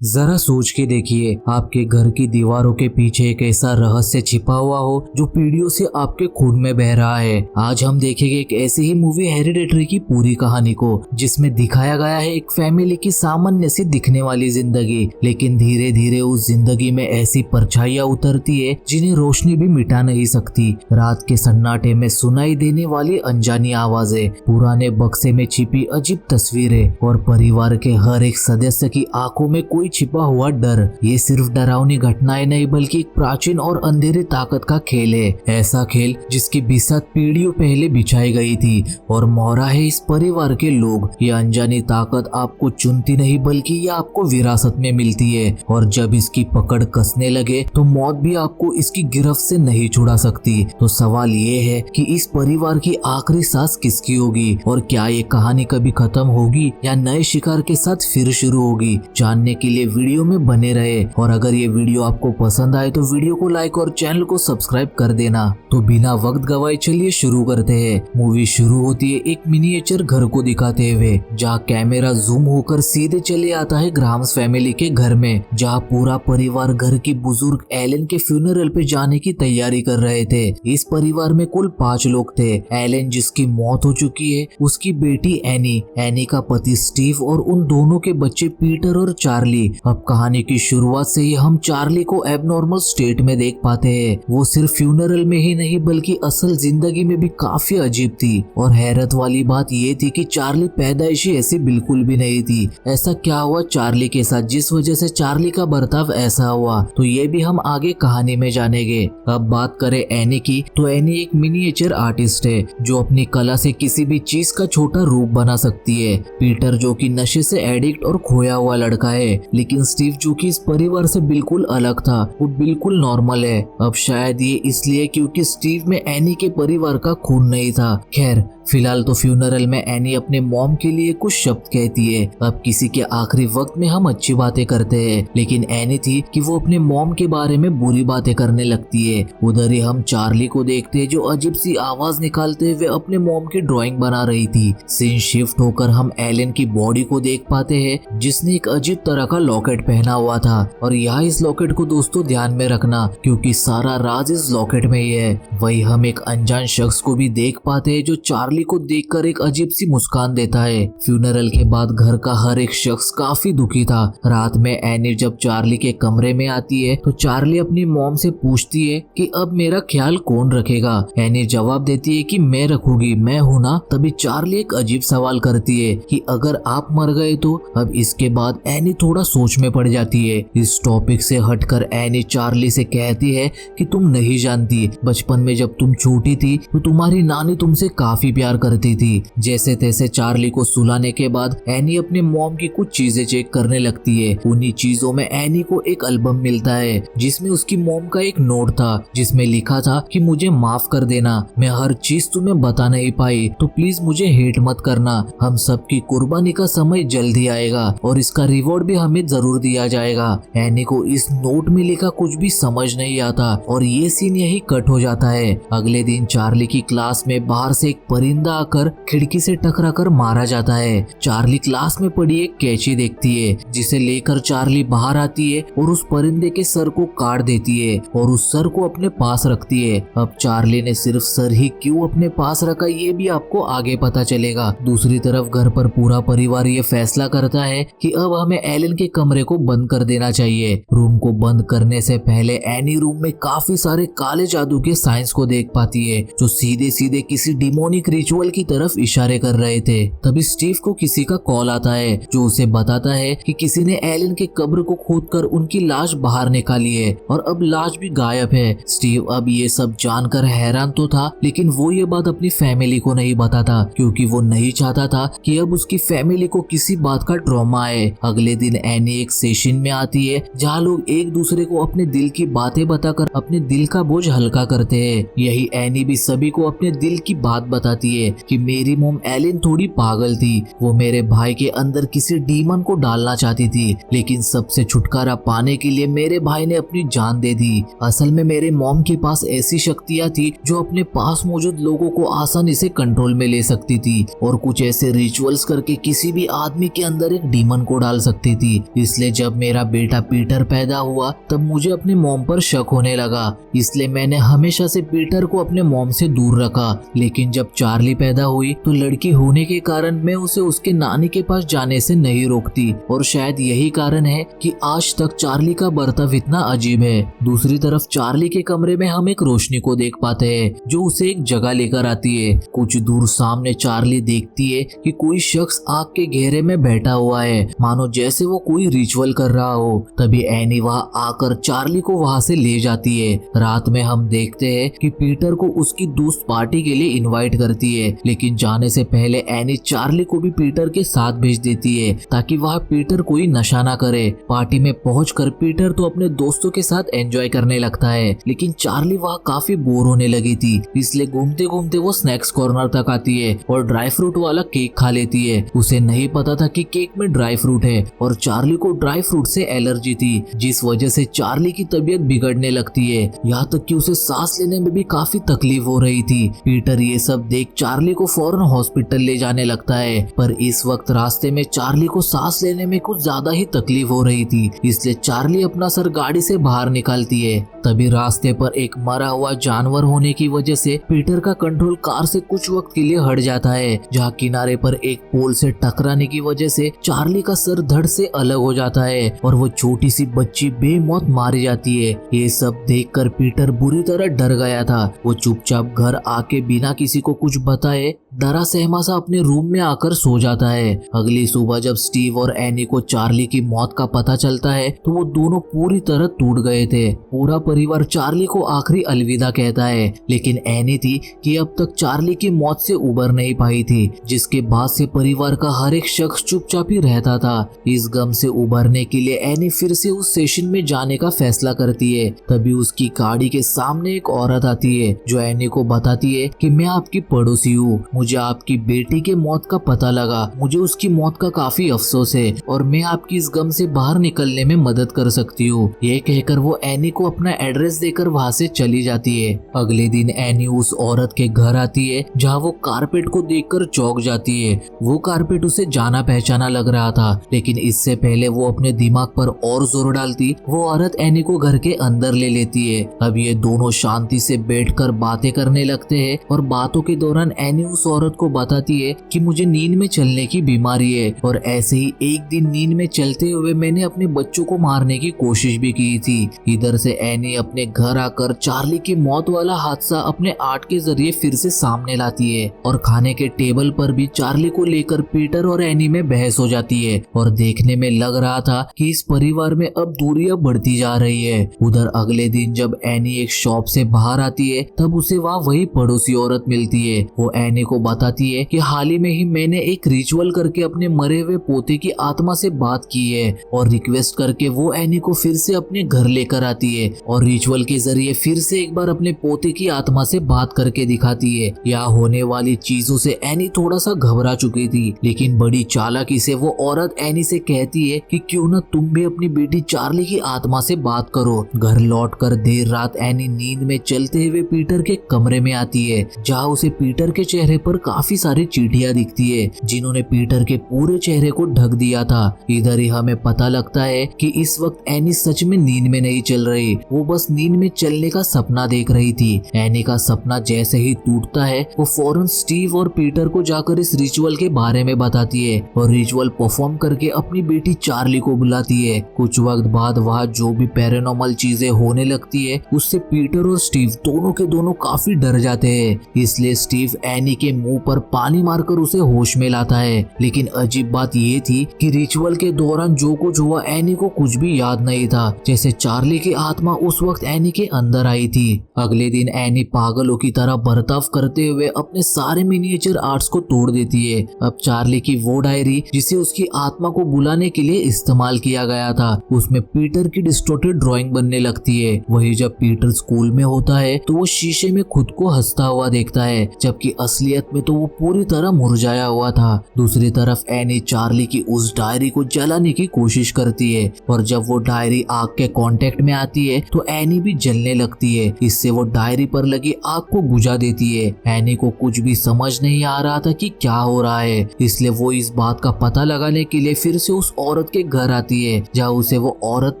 जरा सोच के देखिए, आपके घर की दीवारों के पीछे एक ऐसा रहस्य छिपा हुआ हो जो पीढ़ियों से आपके खून में बह रहा है। आज हम देखेंगे एक ऐसी ही मूवी हेरिडेटरी की पूरी कहानी को, जिसमें दिखाया गया है एक फैमिली की सामान्य सी दिखने वाली जिंदगी, लेकिन धीरे धीरे उस जिंदगी में ऐसी परछाइयां उतरती है जिन्हें रोशनी भी मिटा नहीं सकती। रात के सन्नाटे में सुनाई देने वाली अनजानी आवाजें, पुराने बक्से में छिपी अजीब तस्वीरें और परिवार के हर एक सदस्य की आंखों में कोई छिपा हुआ डर। ये सिर्फ डरावनी घटनाएं नहीं बल्कि एक प्राचीन और अंधेरी ताकत का खेल है। ऐसा खेल जिसकी बिसात पीढ़ियों पहले बिछाई गई थी और मोहरा है इस परिवार के लोग। ये अनजानी ताकत आपको चुनती नहीं बल्कि ये आपको विरासत में मिलती है, और जब इसकी पकड़ कसने लगे तो मौत भी आपको इसकी गिरफ्त से नहीं छुड़ा सकती। तो सवाल ये है कि इस परिवार की आखिरी सांस किसकी होगी, और क्या ये कहानी कभी खत्म होगी या नए शिकार के साथ फिर शुरू होगी। जानने के लिए वीडियो में बने रहे, और अगर ये वीडियो आपको पसंद आए तो वीडियो को लाइक और चैनल को सब्सक्राइब कर देना। तो बिना वक्त गवाए चलिए शुरू करते हैं। मूवी शुरू होती है एक मिनिएचर घर को दिखाते हुए, जहाँ कैमरा जूम होकर सीधे चले आता है ग्राम्स फैमिली के घर में, जहाँ पूरा परिवार घर की बुजुर्ग एलन के फ्यूनरल पे जाने की तैयारी कर रहे थे। इस परिवार में कुल 5 लोग थे। एलन जिसकी मौत हो चुकी है, उसकी बेटी एनी का पति स्टीव और उन दोनों के बच्चे पीटर और चार्ली। अब कहानी की शुरुआत से ही हम चार्ली को एबनॉर्मल स्टेट में देख पाते हैं। वो सिर्फ फ्यूनरल में ही नहीं बल्कि असल जिंदगी में भी काफी अजीब थी, और हैरत वाली बात ये थी कि चार्ली पैदाइशी ऐसी बिल्कुल भी नहीं थी। ऐसा क्या हुआ चार्ली के साथ जिस वजह से चार्ली का बर्ताव ऐसा हुआ, तो ये भी हम आगे कहानी में जानेंगे। अब बात करें एनी की, तो एनी एक मिनिएचर आर्टिस्ट है जो अपनी कला से किसी भी चीज का छोटा रूप बना सकती है। पीटर जो कि नशे से एडिक्ट और खोया हुआ लड़का है, लेकिन स्टीव जो कि इस परिवार से बिल्कुल अलग था, वो बिल्कुल नॉर्मल है। अब शायद ये इसलिए क्योंकि स्टीव में एनी के परिवार का खून नहीं था। खैर, फिलहाल तो फ्यूनरल में एनी अपने मॉम के लिए कुछ शब्द कहती है। अब किसी के आखिरी वक्त में हम अच्छी बातें करते हैं, लेकिन एनी थी कि वो अपने मॉम के बारे में बुरी बातें करने लगती है। उधर ही हम चार्ली को देखते हैं जो अजीब सी आवाज निकालते हुए अपने मॉम की ड्राइंग बना रही थी। सीन शिफ्ट होकर हम एलन की बॉडी को देख पाते हैं, जिसने एक अजीब तरह का लॉकेट पहना हुआ था। और यहाँ इस लॉकेट को दोस्तों ध्यान में रखना, क्योंकि सारा राज इस लॉकेट में ही है। वही हम एक अनजान शख्स को भी देख पाते हैं जो चार्ली को देखकर एक अजीब सी मुस्कान देता है। फ्यूनरल के बाद घर का हर एक शख्स काफी दुखी था। रात में एनी जब चार्ली के कमरे में आती है तो चार्ली अपनी मॉम से पूछती है कि अब मेरा ख्याल कौन रखेगा। एनी जवाब देती है कि मैं रखूंगी, मैं हूं ना। तभी चार्ली एक अजीब सवाल करती है कि अगर आप मर गए तो। अब इसके बाद एनी थोड़ा सोच में पड़ जाती है। इस टॉपिक से हटकर एनी चार्ली से कहती है कि तुम नहीं जानती, बचपन में जब तुम छोटी थी तो तुम्हारी नानी तुमसे काफी प्यार करती थी। जैसे तैसे चार्ली को सुलाने के बाद एनी अपने मॉम की कुछ चीजें चेक करने लगती है। उन्हीं चीजों में एनी को एक एल्बम मिलता है जिसमें उसकी मॉम का एक नोट था, जिसमें लिखा था कि मुझे माफ कर देना, मैं हर चीज तुम्हें बता नहीं पाई, तो प्लीज मुझे हेट मत करना। हम सबकी कुर्बानी का समय जल्द ही आएगा और इसका रिवॉर्ड भी हमें जरूर दिया जाएगा। एनी को इस नोट में लिखा कुछ भी समझ नहीं आता और ये सीन यही कट हो जाता है। अगले दिन चार्ली की क्लास में बाहर से एक परिंदा आकर खिड़की से टकराकर मारा जाता है। चार्ली क्लास में पड़ी एक कैंची देखती है, जिसे लेकर चार्ली बाहर आती है और उस परिंदे के सर को काट देती है और उस सर को अपने पास रखती है। अब चार्ली ने सिर्फ सर ही क्यों अपने पास रखा ये भी आपको आगे पता चलेगा। दूसरी तरफ घर पर पूरा परिवार ये फैसला करता है कि अब हमें एलन के कमरे को बंद कर देना चाहिए। रूम को बंद करने से पहले एनी रूम में काफी सारे काले जादू के साइंस को देख पाती है, जो सीधे सीधे किसी डिमोनिक रिचुअल की तरफ इशारे कर रहे थे। तभी स्टीव को किसी का कॉल आता है जो उसे बताता है कि किसी ने एलन के कब्र को खोदकर उनकी लाश बाहर निकाली है और अब लाश भी गायब है। स्टीव अब ये सब जानकर हैरान तो था, लेकिन वो ये बात अपनी फैमिली को नहीं बताता, क्योंकि वो नहीं चाहता था कि अब उसकी फैमिली को किसी बात का ट्रॉमा आए। अगले दिन एनी एक सेशन में आती है जहाँ लोग एक दूसरे को अपने दिल की बातें बताकर अपने दिल का बोझ हल्का करते हैं। यही एनी भी सभी को अपने दिल की बात बताती है कि मेरी मोम एलन थोड़ी पागल थी, वो मेरे भाई के अंदर किसी डीमन को डालना चाहती थी, लेकिन सबसे छुटकारा पाने के लिए मेरे भाई ने अपनी जान दे दी। असल में मेरे मॉम के पास ऐसी शक्तियां थी जो अपने पास मौजूद लोगों को आसानी से कंट्रोल में ले सकती थी और कुछ ऐसे रिचुअल्स करके किसी भी आदमी के अंदर एक डीमन को डाल सकती थी। इसलिए जब मेरा बेटा पीटर पैदा हुआ तब मुझे अपने मॉम पर शक होने लगा, इसलिए मैंने हमेशा से पीटर को अपने मॉम से दूर रखा। लेकिन जब चार्ली पैदा हुई तो लड़की होने के कारण मैं उसे उसके नानी के पास जाने से नहीं रोकती, और शायद यही कारण है कि आज तक चार्ली का बर्ताव इतना अजीब है। दूसरी तरफ चार्ली के कमरे में हम एक रोशनी को देख पाते हैं जो उसे एक जगह लेकर आती है। कुछ दूर सामने चार्ली देखती है कि कोई शख्स आग के घेरे में बैठा हुआ है, मानो जैसे वो कोई रिचुअल कर रहा हो। तभी एनी वहां आकर चार्ली को वहां से ले जाती है। रात में हम देखते हैं कि पीटर को उसकी दोस्त पार्टी के लिए इनवाइट करती है, लेकिन जाने से पहले एनी चार्ली को भी पीटर के साथ भेज देती है ताकि वह पीटर कोई नशा ना करे। पार्टी में पहुंचकर पीटर तो अपने दोस्तों के साथ एंजॉय करने लगता है, लेकिन चार्ली वहां काफी बोर होने लगी थी, इसलिए घूमते घूमते वो स्नैक्स कॉर्नर तक आती है और ड्राई फ्रूट वाला केक खा लेती है। उसे नहीं पता था कि केक में ड्राई फ्रूट है और चार्ली को ड्राई फ्रूट से एलर्जी थी, जिस वजह से चार्ली की तबीयत बिगड़ने लगती है, यहाँ तक कि उसे सांस लेने में भी काफी तकलीफ हो रही थी। पीटर ये सब देख चार्ली को फौरन हॉस्पिटल ले जाने लगता है, पर इस वक्त रास्ते में चार्ली को सांस लेने में कुछ ज्यादा ही तकलीफ हो रही थी, इसलिए चार्ली अपना सर गाड़ी से बाहर निकालती है। तभी रास्ते पर एक मरा हुआ जानवर होने की वजह से पीटर का कंट्रोल कार से कुछ वक्त के लिए हट जाता है, जहाँ किनारे पर एक पोल से टकराने की वजह से चार्ली का सर धड़ से अलग हो जाता है और वो छोटी सी बच्ची बेमौत मारी जाती है। ये सब देखकर पीटर बुरी तरह डर गया था। वो चुपचाप घर आके बिना किसी को कुछ बताए डरा सहमा सा अपने रूम में आकर सो जाता है। अगली सुबह जब स्टीव और एनी को चार्ली की मौत का पता चलता है तो वो दोनों पूरी तरह टूट गए थे। पूरा परिवार चार्ली को आखिरी अलविदा कहता है, लेकिन एनी थी कि अब तक चार्ली की मौत से उबर नहीं पाई थी, जिसके बाद से परिवार का हर एक शख्स चुपचाप ही रहता था। इस गम से उबरने के लिए एनी फिर से उस सेशन में जाने का फैसला करती है। तभी उसकी गाड़ी के सामने एक औरत आती है जो एनी को बताती है कि मैं आपकी पड़ोसी हूँ, मुझे आपकी बेटी के मौत का पता लगा, मुझे उसकी मौत का काफी अफसोस है और मैं आपकी इस गम से बाहर निकलने में मदद कर सकती हूँ। ये कहकर वो एनी को अपना एड्रेस देकर वहाँ से चली जाती है। अगले दिन एनी उस औरत के घर आती है जहाँ वो कारपेट को देखकर चौंक जाती है। वो कारपेट उसे जाना पहचाना लग रहा था, लेकिन इससे पहले वो अपने दिमाग पर और जोर डालती, वो औरत एनी को घर के अंदर ले लेती है। अब ये दोनों शांति से बैठकर बातें करने लगते हैं और बातों के दौरान एनी उस औरत को बताती है कि मुझे नींद में चलने की बीमारी है और ऐसे ही एक दिन नींद में चलते हुए मैंने अपने बच्चों को मारने की कोशिश भी की थी। इधर से एनी अपने घर आकर चार्ली की मौत वाला हादसा अपने आर्ट के जरिए फिर से सामने लाती है और खाने के टेबल पर भी चार्ली को लेकर पीटर और एनी में बहस हो जाती है और देखने में लग रहा था कि इस परिवार में अब दूरियां बढ़ती जा रही है। उधर अगले दिन जब एनी एक शॉप से बाहर आती है तब उसे वहाँ वही पड़ोसी औरत मिलती है। वो एनी को बताती है कि हाल ही में ही मैंने एक रिचुअल करके अपने मरे हुए पोते की आत्मा से बात की है और रिक्वेस्ट करके वो एनी को फिर से अपने घर लेकर आती है और रिचुअल के जरिए फिर से एक बार अपने पोते की आत्मा से बात करके दिखाती है। यहाँ होने वाली चीजों से एनी थोड़ा सा घबरा चुकी थी, लेकिन बड़ी चालाकी से वो औरत एनी से कहती है कि क्यों ना तुम भी अपनी बेटी चार्ली की आत्मा से बात करो। घर लौटकर देर रात एनी नींद में चलते हुए पीटर के कमरे में आती है, जहाँ उसे पीटर के चेहरे पर काफी सारी चींटियां दिखती है जिन्होंने पीटर के पूरे चेहरे को ढक दिया था। इधर ही हमें पता लगता है कि इस वक्त एनी सच में नींद में नहीं चल रही, वो बस नींद में चलने का सपना देख रही थी। एनी का सपना जैसे ही टूटता है वो फौरन स्टीव और पीटर को जाकर इस रिचुअल के बारे में बताती है और रिचुअल परफॉर्म करके अपनी बेटी चार्ली को बुलाती है। कुछ वक्त बाद वहाँ जो भी पैरानॉर्मल चीजें होने लगती है उससे पीटर और स्टीव दोनों के दोनों काफी डर जाते हैं, इसलिए स्टीव एनी के मुंह पर पानी मारकर उसे होश में लाता है। लेकिन अजीब बात ये थी कि रिचुअल के दौरान जो कुछ हुआ एनी को कुछ भी याद नहीं था, जैसे चार्ली की आत्मा उस वक्त एनी के अंदर आई थी। अगले दिन एनी पागलों की तरह बर्ताव करते हुए अपने सारे मिनिएचर आर्ट्स को तोड़ देती है। अब चार्ली की वो डायरी जिसे उसकी आत्मा को बुलाने के लिए इस्तेमाल किया गया था उसमें पीटर की डिस्टॉर्टेड ड्राइंग बनने लगती है। वही जब पीटर स्कूल में होता है तो वो शीशे में खुद को हंसता हुआ देखता है, जबकि असलियत में तो वो पूरी तरह मुरझाया हुआ था। दूसरी तरफ एनी चार्ली की उस डायरी को जलाने की कोशिश करती है और जब वो डायरी आग के कांटेक्ट में आती है तो एनी भी जलने लगती है। इससे वो डायरी पर लगी आग को बुझा देती है। एनी को कुछ भी समझ नहीं आ रहा था कि क्या हो रहा है, इसलिए वो इस बात का पता लगाने के लिए फिर से उस औरत के घर आती है, जहाँ उसे वो औरत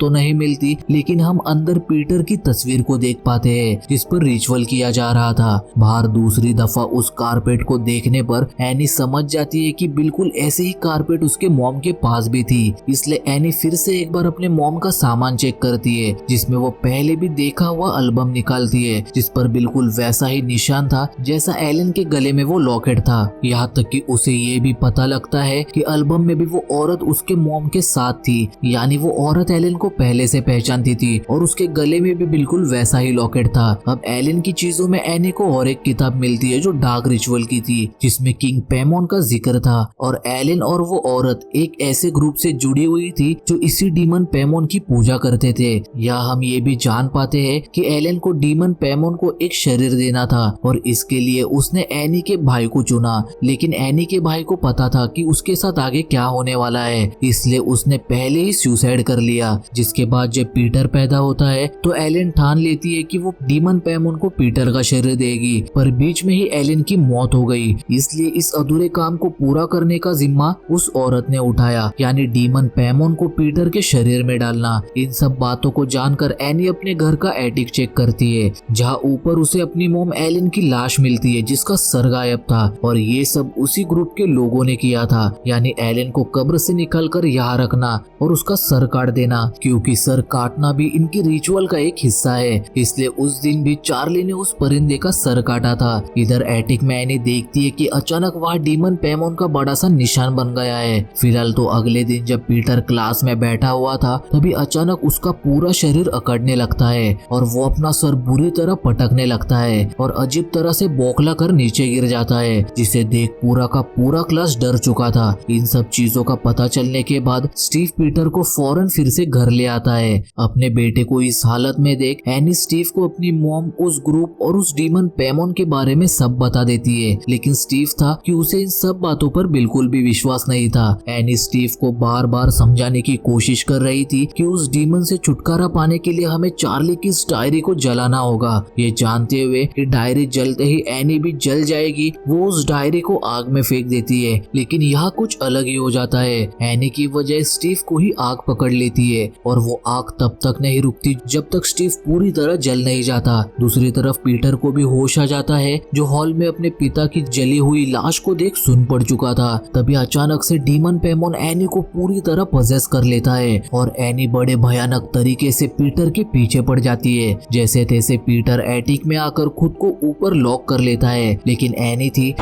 तो नहीं मिलती लेकिन हम अंदर पीटर की तस्वीर को देख पाते हैं जिस पर रिचुअल किया जा रहा था। बाहर दूसरी दफा उस कारपेट को देखने पर एनी समझ जाती है कि बिल्कुल ऐसे ही कारपेट उसके मॉम के पास भी थी। इसलिए एनी फिर से एक बार अपने मॉम का सामान चेक करती है, जिसमें वो पहले भी देखा हुआ एल्बम निकालती है जिस पर बिल्कुल वैसा ही निशान था जैसा एलन के गले में वो लॉकेट था। यहाँ तक कि उसे ये भी पता लगता है कि एल्बम में भी वो औरत उसके मॉम के साथ थी, यानी वो औरत एलन को पहले से पहचानती थी और उसके गले में भी बिल्कुल वैसा ही लॉकेट था। अब एलन की चीजों में एनी को और एक किताब मिलती है जो डार्क रिचुअल की थी, जिसमें किंग पेमोन का जिक्र था और एलन और वो औरत एक ऐसे ग्रुप से जुड़ी हुई थी जो इसी डीमन पेमोन की पूजा करते थे। या हम ये भी जान पाते हैं कि एलन को डीमन पेमोन को एक शरीर देना था और इसके लिए उसने एनी के भाई को चुना, लेकिन एनी के भाई को पता था कि उसके साथ आगे क्या होने वाला है, इसलिए उसने पहले ही सुसाइड कर लिया। जिसके बाद जब पीटर पैदा होता है तो एलन ठान लेती है कि वो डीमन पेमोन को पीटर का शरीर देगी, पर बीच में ही एलन की मौत हो गई, इसलिए इस अधूरे काम को पूरा करने का जिम्मा उस औरत ने उठाया, यानी डीमन पेमोन को पीटर के शरीर में डालना। इन सब बातों को जानकर एनी अपने घर का एटिक चेक करती है, जहाँ ऊपर उसे अपनी मोम एलन की लाश मिलती है जिसका सर गायब था और ये सब उसी ग्रुप के लोगों ने किया था, यानी एलन को कब्र से निकालकर यहाँ रखना और उसका सर काट देना, क्योंकि सर काटना भी इनकी रिचुअल का एक हिस्सा है। इसलिए उस दिन भी चार्ली ने उस परिंदे का सर काटा था। इधर एटिक में एनी देखती है कि अचानक वहाँ डीमन पेमोन का बड़ा सा निशान बन गया है। फिलहाल तो अगले दिन जब पीटर क्लास में बैठा हुआ था तभी अचानक उसका पूरा शरीर अकड़ने लगता है और वो अपना सर बुरी तरह पटकने लगता है और अजीब तरह से बौखला कर नीचे गिर जाता है, जिसे देख पूरा का पूरा क्लास डर चुका था। इन सब चीजों का पता चलने के बाद स्टीव पीटर को फौरन फिर से घर ले आता है। अपने बेटे को इस हालत में देख एनी स्टीव को अपनी मॉम, उस ग्रुप और उस डीमन पेमोन के बारे में सब बता देती है, लेकिन स्टीव था कि उसे इन सब बातों पर बिल्कुल भी विश्वास नहीं था। एनी स्टीव को बार बार समझाने की कोशिश कर रही थी कि उस डीमन से छुटकारा पाने के लिए हमें चार्ली की इस डायरी को जलाना होगा। ये जानते हुए कि डायरी जलते ही एनी भी जल जाएगी, वो उस डायरी को आग में फेंक देती है, लेकिन यहाँ कुछ अलग ही हो जाता है। एनी की वजह स्टीव को ही आग पकड़ लेती है और वो आग तब तक नहीं रुकती जब तक स्टीव पूरी तरह जल नहीं जाता। दूसरी तरफ पीटर को भी होश आ जाता है, जो हॉल में अपने पिता की जली हुई लाश को देख सुन पड़ चुका था। तभी अचानक से डीमन पेमोन एनी को पूरी तरह पजेस कर लेता है और एनी बड़े भयानक तरीके से पीटर के पीछे पड़ जाती है। जैसे तैसे पीटर एटिक में आकर खुद को ऊपर लॉक कर लेता है, लेकिन एनी थी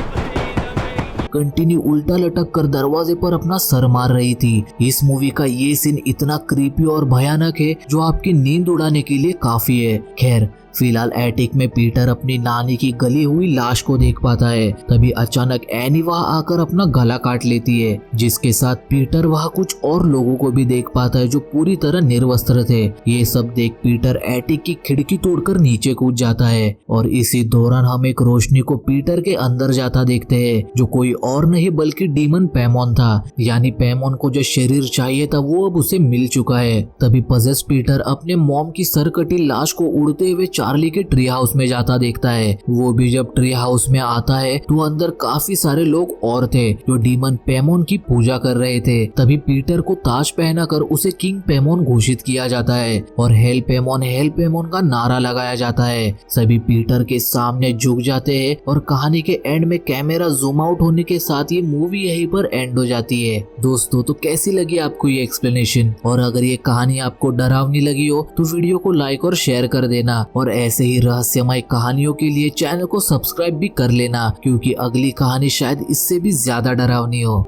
कंटिन्यू उल्टा लटक कर दरवाजे पर अपना सर मार रही थी। इस मूवी का ये सीन इतना क्रीपी और भयानक है जो आपकी नींद उड़ाने के लिए काफी है। खैर, फिलहाल एटिक में पीटर अपनी नानी की गली हुई लाश को देख पाता है। तभी अचानक एनी वहां आकर अपना गला काट लेती है, जिसके साथ पीटर वहां कुछ और लोगों को भी देख पाता है जो पूरी तरह निर्वस्त्र थे। ये सब देख पीटर एटिक की खिड़की तोड़कर नीचे कूद जाता है और इसी दौरान हम एक रोशनी को पीटर के अंदर जाता देखते हैं, जो कोई और नहीं बल्कि डीमन पेमोन था, यानी पेमोन को जो शरीर चाहिए था वो अब उसे मिल चुका है। तभी पजेस पीटर अपने मॉम की सरकटी लाश को उड़ते हुए चार्ली के ट्री हाउस में जाता देखता है। वो भी जब ट्री हाउस में आता है तो अंदर काफी सारे लोग और थे जो डीमन पेमोन की पूजा कर रहे थे। तभी पीटर को ताज पहनाकर उसे किंग पेमोन घोषित किया जाता है और हेल पेमोन का नारा लगाया जाता है। सभी पीटर के सामने झुक जाते हैं और कहानी के एंड में कैमरा जूम आउट होने के साथ ये मूवी यहीं पर एंड हो जाती है। दोस्तों, तो कैसी लगी आपको ये एक्सप्लेनेशन? और अगर ये कहानी आपको डरावनी लगी हो तो वीडियो को लाइक और शेयर कर देना और ऐसे ही रहस्यमय कहानियों के लिए चैनल को सब्सक्राइब भी कर लेना, क्योंकि अगली कहानी शायद इससे भी ज्यादा डरावनी हो।